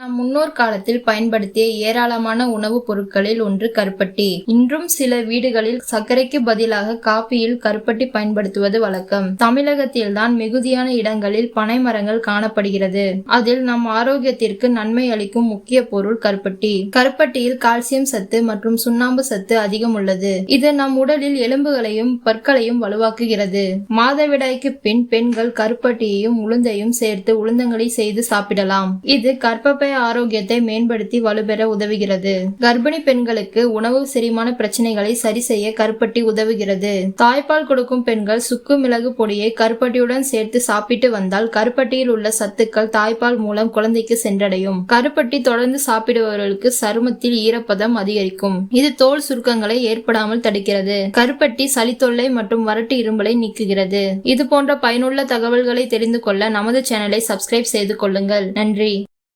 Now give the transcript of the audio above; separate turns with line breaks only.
நம் முன்னோர் காலத்தில் பயன்படுத்திய ஏராளமான உணவுப் பொருட்களில் ஒன்று கருப்பட்டி. இன்றும் சில வீடுகளில் சர்க்கரைக்கு பதிலாக காபியில் கருப்பட்டி பயன்படுத்துவது வழக்கம். தமிழகத்தில்தான் மிகுதியான இடங்களில் பனை மரங்கள் காணப்படுகிறது. அதில் நம் ஆரோக்கியத்திற்கு நன்மை அளிக்கும் முக்கிய பொருள் கருப்பட்டி. கருப்பட்டியில் கால்சியம் சத்து மற்றும் சுண்ணாம்பு சத்து அதிகம் உள்ளது. இது நம் உடலில் எலும்புகளையும் பற்களையும் வலுவாக்குகிறது. மாதவிடாய்க்கு பின் பெண்கள் கருப்பட்டியையும் உளுந்தையும் சேர்த்து உளுந்தங்களி செய்து சாப்பிடலாம். இது கர்ப்பப்பை ஆரோக்கியத்தை மேம்படுத்தி வலுப்பெற உதவுகிறது. கர்ப்பிணி பெண்களுக்கு உணவு செரிமான பிரச்சனைகளை சரி செய்ய கருப்பட்டி உதவுகிறது. தாய்ப்பால் கொடுக்கும் பெண்கள் சுக்கு மிளகு பொடியை கருப்பட்டியுடன் சேர்த்து சாப்பிட்டு வந்தால் கருப்பட்டியில் உள்ள சத்துக்கள் தாய்ப்பால் மூலம் குழந்தைக்கு சென்றடையும். கருப்பட்டி தொடர்ந்து சாப்பிடுபவர்களுக்கு சருமத்தில் ஈரப்பதம் அதிகரிக்கும். இது தோல் சுருக்கங்களை ஏற்படாமல் தடுக்கிறது. கருப்பட்டி சளித்தொல்லை மற்றும் வறட்டு இருமலை நீக்குகிறது. இது போன்ற பயனுள்ள தகவல்களை தெரிந்து கொள்ள நமது சேனலை சப்ஸ்கிரைப் செய்து கொள்ளுங்கள். நன்றி.